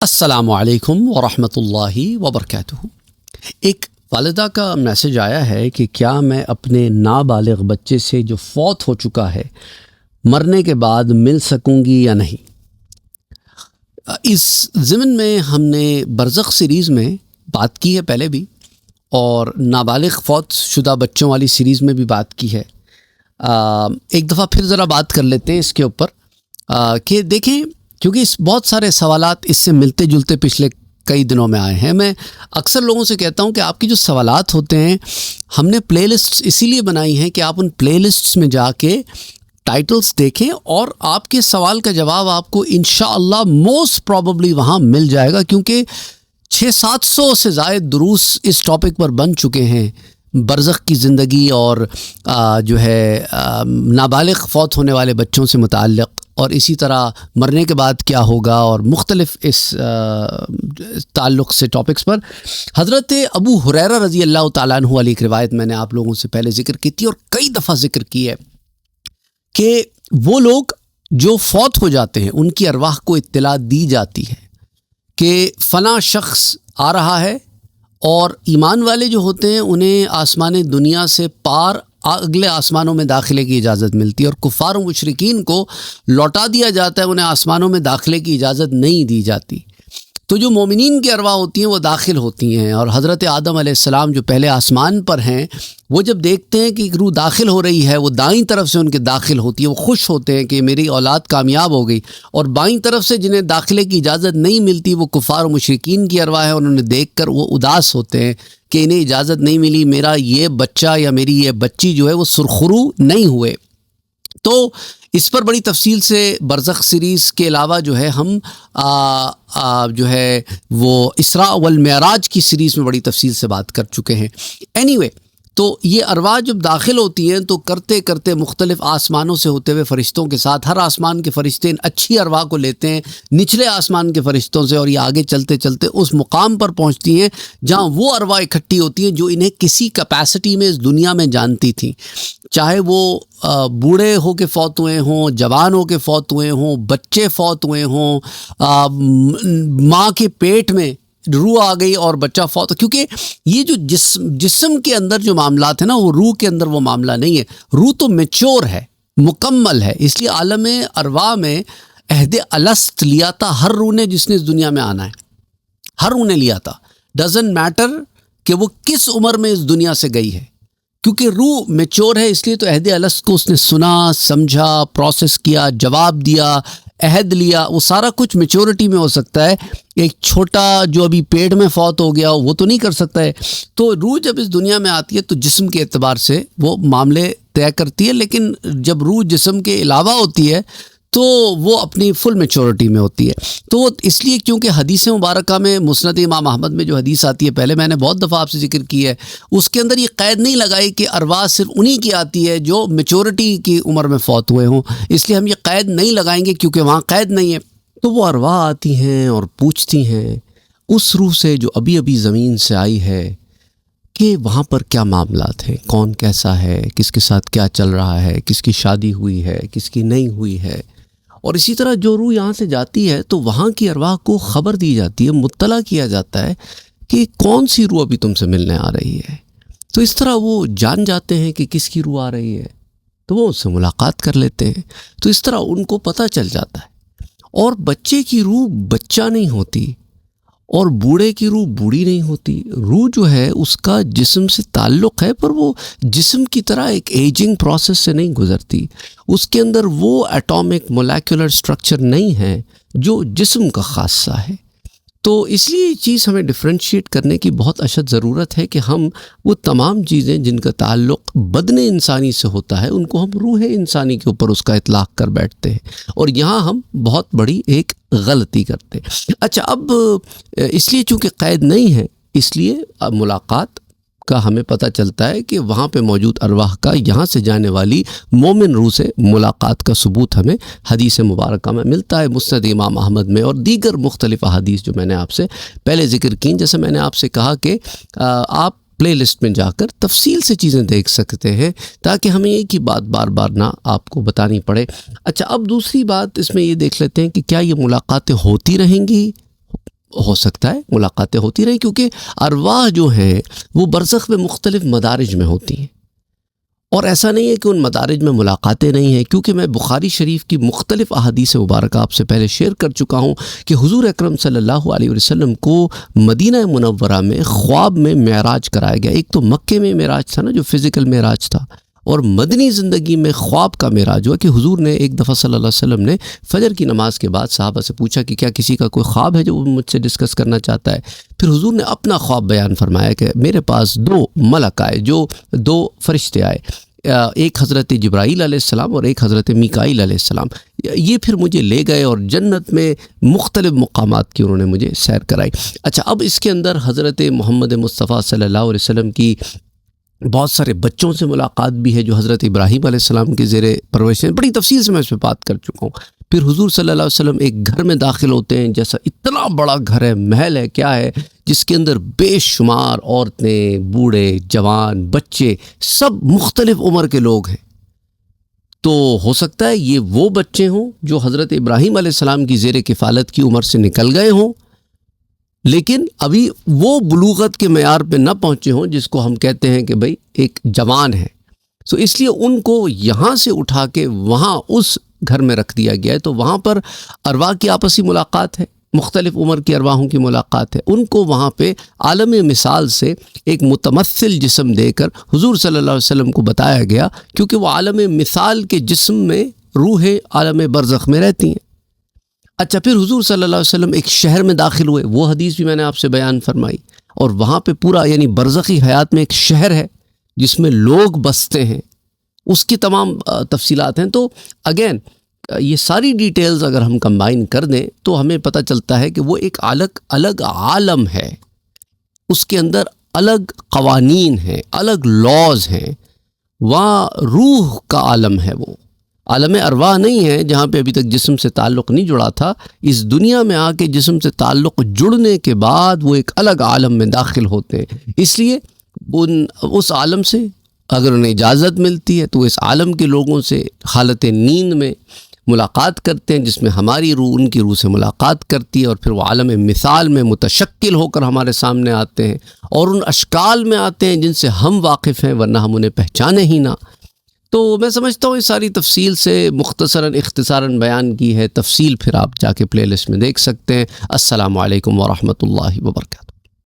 السلام علیکم ورحمۃ اللہ وبرکاتہ۔ ایک والدہ کا میسج آیا ہے کہ کیا میں اپنے نابالغ بچے سے جو فوت ہو چکا ہے مرنے کے بعد مل سکوں گی یا نہیں۔ اس ضمن میں ہم نے برزخ سیریز میں بات کی ہے پہلے بھی، اور نابالغ فوت شدہ بچوں والی سیریز میں بھی بات کی ہے۔ ایک دفعہ پھر ذرا بات کر لیتے ہیں اس کے اوپر کہ دیکھیں، کیونکہ بہت سارے سوالات اس سے ملتے جلتے پچھلے کئی دنوں میں آئے ہیں۔ میں اکثر لوگوں سے کہتا ہوں کہ آپ کی جو سوالات ہوتے ہیں، ہم نے پلے لسٹس اسی لیے بنائی ہیں کہ آپ ان پلے لسٹس میں جا کے ٹائٹلز دیکھیں، اور آپ کے سوال کا جواب آپ کو انشاءاللہ موسٹ پروبیبلی وہاں مل جائے گا، کیونکہ 600-700 سے زائد دروس اس ٹاپک پر بن چکے ہیں، برزخ کی زندگی اور جو ہے نابالغ فوت ہونے والے بچوں سے متعلق، اور اسی طرح مرنے کے بعد کیا ہوگا، اور مختلف اس تعلق سے ٹاپکس پر۔ حضرت ابو ہریرہ رضی اللہ تعالیٰ عنہ والی ایک روایت میں نے آپ لوگوں سے پہلے ذکر کی تھی، اور کئی دفعہ ذکر کی ہے کہ وہ لوگ جو فوت ہو جاتے ہیں ان کی ارواح کو اطلاع دی جاتی ہے کہ فلاں شخص آ رہا ہے، اور ایمان والے جو ہوتے ہیں انہیں آسمان دنیا سے پار اگلے آسمانوں میں داخلے کی اجازت ملتی ہے، اور کفار و مشرکین کو لوٹا دیا جاتا ہے، انہیں آسمانوں میں داخلے کی اجازت نہیں دی جاتی۔ تو جو مومنین کی ارواح ہوتی ہیں وہ داخل ہوتی ہیں، اور حضرت آدم علیہ السلام جو پہلے آسمان پر ہیں، وہ جب دیکھتے ہیں کہ ایک روح داخل ہو رہی ہے، وہ دائیں طرف سے ان کے داخل ہوتی ہے، وہ خوش ہوتے ہیں کہ میری اولاد کامیاب ہو گئی، اور بائیں طرف سے جنہیں داخلے کی اجازت نہیں ملتی وہ کفار و مشرکین کی ارواح ہے، انہوں نے دیکھ کر وہ اداس ہوتے ہیں کہ انہیں اجازت نہیں ملی، میرا یہ بچہ یا میری یہ بچی جو ہے وہ سرخرو نہیں ہوئے۔ تو اس پر بڑی تفصیل سے برزخ سیریز کے علاوہ جو ہے ہم جو ہے وہ اسراء والمعراج کی سیریز میں بڑی تفصیل سے بات کر چکے ہیں۔ اینی تو یہ ارواح جب داخل ہوتی ہیں تو کرتے کرتے مختلف آسمانوں سے ہوتے ہوئے فرشتوں کے ساتھ، ہر آسمان کے فرشتے ان اچھی ارواح کو لیتے ہیں نچلے آسمان کے فرشتوں سے، اور یہ آگے چلتے چلتے اس مقام پر پہنچتی ہیں جہاں وہ ارواح اکٹھی ہوتی ہیں جو انہیں کسی کیپیسٹی میں اس دنیا میں جانتی تھیں، چاہے وہ بوڑھے ہو کے فوت ہوئے ہوں، جوان ہو کے فوت ہوئے ہوں، بچے فوت ہوئے ہوں، ماں کے پیٹ میں روح آ گئی اور بچہ فوت، کیونکہ یہ جو جسم کے اندر جو معاملات ہیں نا، وہ روح کے اندر وہ معاملہ نہیں ہے۔ روح تو میچور ہے، مکمل ہے، اس لیے عالم ارواح میں عہد الست لیا تھا ہر روح نے جس نے اس دنیا میں آنا ہے، ہر روح نے لیا تھا، ڈزنٹ میٹر کہ وہ کس عمر میں اس دنیا سے گئی ہے، کیونکہ روح میچور ہے، اس لیے تو عہد الست کو اس نے سنا، سمجھا، پروسیس کیا، جواب دیا، عہد لیا، وہ سارا کچھ میچورٹی میں ہو سکتا ہے۔ ایک چھوٹا جو ابھی پیٹ میں فوت ہو گیا وہ تو نہیں کر سکتا ہے۔ تو روح جب اس دنیا میں آتی ہے تو جسم کے اعتبار سے وہ معاملے طے کرتی ہے، لیکن جب روح جسم کے علاوہ ہوتی ہے تو وہ اپنی فل میچورٹی میں ہوتی ہے۔ تو اس لیے کیونکہ حدیث مبارکہ میں مسند امام احمد میں جو حدیث آتی ہے، پہلے میں نے بہت دفعہ آپ سے ذکر کی ہے، اس کے اندر یہ قید نہیں لگائی کہ ارواح صرف انہی کی آتی ہے جو میچورٹی کی عمر میں فوت ہوئے ہوں، اس لیے ہم یہ قید نہیں لگائیں گے کیونکہ وہاں قید نہیں ہے۔ تو وہ ارواح آتی ہیں اور پوچھتی ہیں اس روح سے جو ابھی ابھی زمین سے آئی ہے کہ وہاں پر کیا معاملات ہیں، کون کیسا ہے، کس کے ساتھ کیا چل رہا ہے، کس کی شادی ہوئی ہے، کس کی نہیں ہوئی ہے۔ اور اسی طرح جو روح یہاں سے جاتی ہے تو وہاں کی ارواح کو خبر دی جاتی ہے، مطلع کیا جاتا ہے کہ کون سی روح ابھی تم سے ملنے آ رہی ہے۔ تو اس طرح وہ جان جاتے ہیں کہ کس کی روح آ رہی ہے، تو وہ اس سے ملاقات کر لیتے ہیں، تو اس طرح ان کو پتہ چل جاتا ہے۔ اور بچے کی روح بچہ نہیں ہوتی، اور بوڑھے کی روح بوڑھی نہیں ہوتی۔ روح جو ہے اس کا جسم سے تعلق ہے، پر وہ جسم کی طرح ایک ایجنگ پروسیس سے نہیں گزرتی، اس کے اندر وہ ایٹامک مولیکولر سٹرکچر نہیں ہے جو جسم کا خاصہ ہے۔ تو اس لیے یہ چیز ہمیں ڈفرینشیٹ کرنے کی بہت اشد ضرورت ہے کہ ہم وہ تمام چیزیں جن کا تعلق بدن انسانی سے ہوتا ہے ان کو ہم روح انسانی کے اوپر اس کا اطلاق کر بیٹھتے ہیں، اور یہاں ہم بہت بڑی ایک غلطی کرتے ہیں۔ اچھا، اب اس لیے چونکہ قید نہیں ہے، اس لیے اب ملاقات کا ہمیں پتہ چلتا ہے کہ وہاں پہ موجود ارواح کا یہاں سے جانے والی مومن روح سے ملاقات کا ثبوت ہمیں حدیث مبارکہ میں ملتا ہے، مسند امام احمد میں، اور دیگر مختلف احادیث جو میں نے آپ سے پہلے ذکر کی، جیسے میں نے آپ سے کہا کہ آپ پلے لسٹ میں جا کر تفصیل سے چیزیں دیکھ سکتے ہیں تاکہ ہمیں ایک ہی بات بار بار نہ آپ کو بتانی پڑے۔ اچھا، اب دوسری بات اس میں یہ دیکھ لیتے ہیں کہ کیا یہ ملاقاتیں ہوتی رہیں گی؟ ہو سکتا ہے ملاقاتیں ہوتی رہیں، کیونکہ ارواح جو ہیں وہ برزخ میں مختلف مدارج میں ہوتی ہیں، اور ایسا نہیں ہے کہ ان مدارج میں ملاقاتیں نہیں ہیں، کیونکہ میں بخاری شریف کی مختلف احادیث مبارکہ آپ سے پہلے شیئر کر چکا ہوں کہ حضور اکرم صلی اللہ علیہ وسلم کو مدینہ منورہ میں خواب میں معراج کرایا گیا۔ ایک تو مکے میں معراج تھا نا، جو فزیکل معراج تھا، اور مدنی زندگی میں خواب کا معراج ہوا کہ حضور نے ایک دفعہ صلی اللہ علیہ وسلم نے فجر کی نماز کے بعد صحابہ سے پوچھا کہ کیا کسی کا کوئی خواب ہے جو وہ مجھ سے ڈسکس کرنا چاہتا ہے؟ پھر حضور نے اپنا خواب بیان فرمایا کہ میرے پاس 2 ملک آئے، جو 2 فرشتے آئے، ایک حضرت جبرائیل علیہ السلام اور ایک حضرت میکائیل علیہ السلام۔ یہ پھر مجھے لے گئے اور جنت میں مختلف مقامات کی انہوں نے مجھے سیر کرائی۔ اچھا، اب اس کے اندر حضرت محمد مصطفیٰ صلی اللہ علیہ وسلم کی بہت سارے بچوں سے ملاقات بھی ہے جو حضرت ابراہیم علیہ السلام کے زیر پرورش ہیں، بڑی تفصیل سے میں اس پہ بات کر چکا ہوں۔ پھر حضور صلی اللہ علیہ وسلم ایک گھر میں داخل ہوتے ہیں، جیسا اتنا بڑا گھر ہے، محل ہے، کیا ہے، جس کے اندر بے شمار عورتیں، بوڑھے، جوان، بچے، سب مختلف عمر کے لوگ ہیں۔ تو ہو سکتا ہے یہ وہ بچے ہوں جو حضرت ابراہیم علیہ السلام کی زیر کفالت کی عمر سے نکل گئے ہوں، لیکن ابھی وہ بلوغت کے معیار پہ نہ پہنچے ہوں جس کو ہم کہتے ہیں کہ بھئی ایک جوان ہے۔ تو اس لیے ان کو یہاں سے اٹھا کے وہاں اس گھر میں رکھ دیا گیا ہے، تو وہاں پر ارواح کی آپسی ملاقات ہے، مختلف عمر کی ارواحوں کی ملاقات ہے۔ ان کو وہاں پہ عالم مثال سے ایک متمثل جسم دے کر حضور صلی اللہ علیہ وسلم کو بتایا گیا، کیونکہ وہ عالم مثال کے جسم میں روح عالم برزخ میں رہتی ہیں۔ اچھا، پھر حضور صلی اللہ علیہ وسلم ایک شہر میں داخل ہوئے، وہ حدیث بھی میں نے آپ سے بیان فرمائی، اور وہاں پہ پورا یعنی برزخی حیات میں ایک شہر ہے جس میں لوگ بستے ہیں، اس کی تمام تفصیلات ہیں۔ تو اگین یہ ساری ڈیٹیلز اگر ہم کمبائن کر دیں تو ہمیں پتہ چلتا ہے کہ وہ ایک الگ عالم ہے، اس کے اندر الگ قوانین ہیں، الگ لاز ہیں، وہاں روح کا عالم ہے، وہ عالم ارواح نہیں ہے جہاں پہ ابھی تک جسم سے تعلق نہیں جڑا تھا۔ اس دنیا میں آ کے جسم سے تعلق جڑنے کے بعد وہ ایک الگ عالم میں داخل ہوتے ہیں، اس لیے اس عالم سے اگر انہیں اجازت ملتی ہے تو اس عالم کے لوگوں سے حالت نیند میں ملاقات کرتے ہیں، جس میں ہماری روح ان کی روح سے ملاقات کرتی ہے، اور پھر وہ عالم مثال میں متشکل ہو کر ہمارے سامنے آتے ہیں اور ان اشکال میں آتے ہیں جن سے ہم واقف ہیں، ورنہ ہم انہیں پہچانے ہی نہ۔ تو میں سمجھتا ہوں اس ساری تفصیل سے مختصراً اختصاراً بیان کی ہے، تفصیل پھر آپ جا کے پلے لسٹ میں دیکھ سکتے ہیں۔ السلام علیکم ورحمۃ اللہ وبرکاتہ۔